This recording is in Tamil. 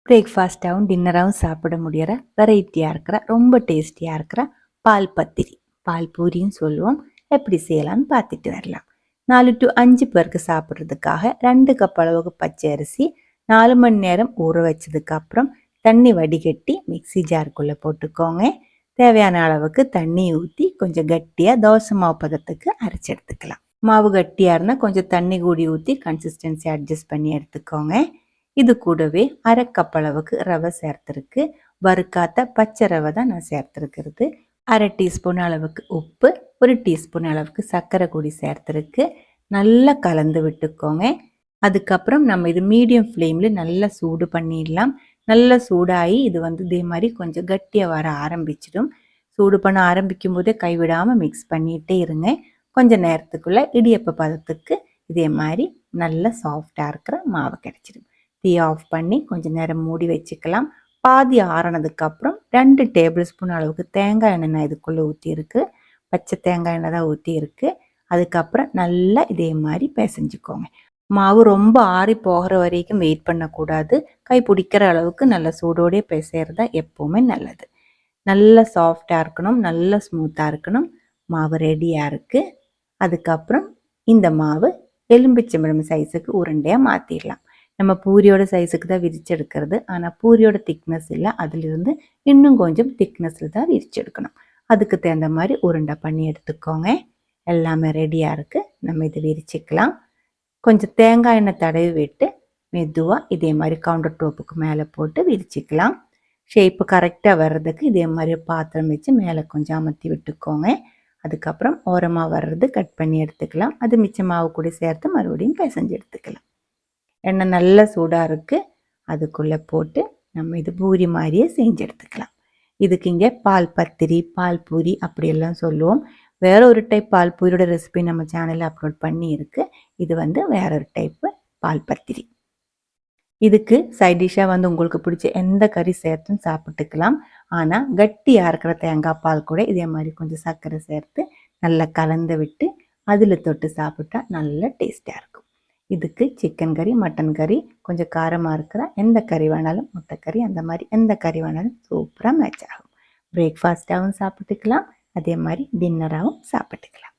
பிரேக்ஃபாஸ்ட்டாகவும் டின்னராகவும் சாப்பிட முடிகிற வெரைட்டியாக இருக்கிற ரொம்ப டேஸ்டியாக இருக்கிற பால் பத்திரி, பால் பூரின்னு சொல்லுவோம். எப்படி செய்யலாம்னு பார்த்துட்டு வரலாம். 4 to 5 பேருக்கு சாப்பிட்றதுக்காக 2 கப் அளவுக்கு பச்சை அரிசி 4 மணி நேரம் ஊற வச்சதுக்கு அப்புறம் தண்ணி வடிகட்டி மிக்சி ஜாருக்குள்ளே போட்டுக்கோங்க. தேவையான அளவுக்கு தண்ணி ஊற்றி கொஞ்சம் கட்டியாக தோசை மாவு பதத்துக்கு அரைச்சி எடுத்துக்கலாம். மாவு கட்டியாக இருந்தால் கொஞ்சம் தண்ணி கூடி ஊற்றி கன்சிஸ்டன்சி அட்ஜஸ்ட் பண்ணி எடுத்துக்கோங்க. இது கூடவே 1/2 கப் அளவுக்கு ரவை சேர்த்துருக்கு. வறுக்காத்த பச்சை ரவை தான் நான் சேர்த்துருக்கிறது. 1/2 டீஸ்பூன் அளவுக்கு உப்பு, 1 டீஸ்பூன் அளவுக்கு சர்க்கரை கூடி சேர்த்துருக்கு. நல்லா கலந்து விட்டுக்கோங்க. அதுக்கப்புறம் நம்ம இது மீடியம் ஃப்ளேமில் நல்லா சூடு பண்ணிடலாம். நல்லா சூடாகி இது இதே மாதிரி கொஞ்சம் கட்டியாக வர ஆரம்பிச்சிடும். சூடு பண்ண ஆரம்பிக்கும் போதே கைவிடாமல் மிக்ஸ் பண்ணிகிட்டே இருங்க. கொஞ்சம் நேரத்துக்குள்ளே இடியப்ப பதத்துக்கு இதே மாதிரி நல்லா சாஃப்டாக இருக்கிற மாவு கிடச்சிடும். தீ ஆஃப் பண்ணி கொஞ்சம் நேரம் மூடி வச்சுக்கலாம். பாதி ஆறினதுக்கப்புறம் 2 டேபிள் ஸ்பூன் அளவுக்கு தேங்காய் எண்ணெய் நான் இதுக்குள்ளே ஊற்றிருக்கு. பச்சை தேங்காய் எண்ணெய் தான் ஊற்றிருக்கு. அதுக்கப்புறம் நல்லா இதே மாதிரி பிசைஞ்சுக்கோங்க. மாவு ரொம்ப ஆறி போகிற வரைக்கும் வெயிட் பண்ணக்கூடாது. கை பிடிக்கிற அளவுக்கு நல்ல சூடோடையே பிசைறது தான் எப்போவுமே நல்லது. நல்லா சாஃப்டாக இருக்கணும், நல்லா ஸ்மூத்தாக இருக்கணும். மாவு ரெடியாக இருக்குது. அதுக்கப்புறம் இந்த மாவு எலும்பிச்சம்பழம் சைஸுக்கு உருண்டையாக மாற்றிடலாம். நம்ம பூரியோட சைஸுக்கு தான் விரிச்சு எடுக்கிறது. ஆனால் பூரியோட திக்னஸ் இல்லை, அதிலிருந்து இன்னும் கொஞ்சம் திக்னஸில் தான் விரிச்சு எடுக்கணும். அதுக்கு தகுந்த மாதிரி உருண்டை பண்ணி எடுத்துக்கோங்க. எல்லாமே ரெடியாக இருக்குது. நம்ம இதை விரிச்சிக்கலாம். கொஞ்சம் தேங்காய் எண்ணெய் தடவி விட்டு மெதுவாக இதே மாதிரி கவுண்டர் டாப்புக்கு மேலே போட்டு விரிச்சிக்கலாம். ஷேப்பு கரெக்டாக வர்றதுக்கு இதே மாதிரி பாத்திரம் வச்சு மேலே கொஞ்சம் அமர்த்தி விட்டுக்கோங்க. அதுக்கப்புறம் ஓரமாக வர்றது கட் பண்ணி எடுத்துக்கலாம். அது மிச்ச மாவு கூட சேர்த்து மறுபடியும் பிசைஞ்சு எடுத்துக்கலாம். எண்ணெய் நல்லா சூடாக இருக்குது. அதுக்குள்ளே போட்டு நம்ம இது பூரி மாதிரியே செஞ்சு எடுத்துக்கலாம். இதுக்கு இங்கே பால் பத்திரி, பால் பூரி அப்படியெல்லாம் சொல்லுவோம். வேற ஒரு டைப் பால் பூரியோட ரெசிபி நம்ம சேனலில் அப்லோட் பண்ணி இருக்கு. இது வேற ஒரு டைப்பு பால் பத்திரி. இதுக்கு சைட் டிஷ்ஷாக உங்களுக்கு பிடிச்ச எந்த கறி சேர்த்தும் சாப்பிட்டுக்கலாம். ஆனால் கட்டியாக இருக்கிற தேங்காய் பால் கூட இதே மாதிரி கொஞ்சம் சர்க்கரை சேர்த்து நல்லா கலந்து விட்டு அதில் தொட்டு சாப்பிட்டா நல்ல டேஸ்ட்டாக இருக்கும். இதுக்கு சிக்கன் கறி, மட்டன் கறி, கொஞ்சம் காரமாக இருக்கிற எந்த கறி வேணாலும், முட்டை கறி, அந்த மாதிரி எந்த கறி வேணாலும் சூப்பராக மேட்ச் ஆகும். பிரேக்ஃபாஸ்ட்டாகவும் சாப்பிட்டுக்கலாம், அதே மாதிரி டின்னராகவும் சாப்பிட்டுக்கலாம்.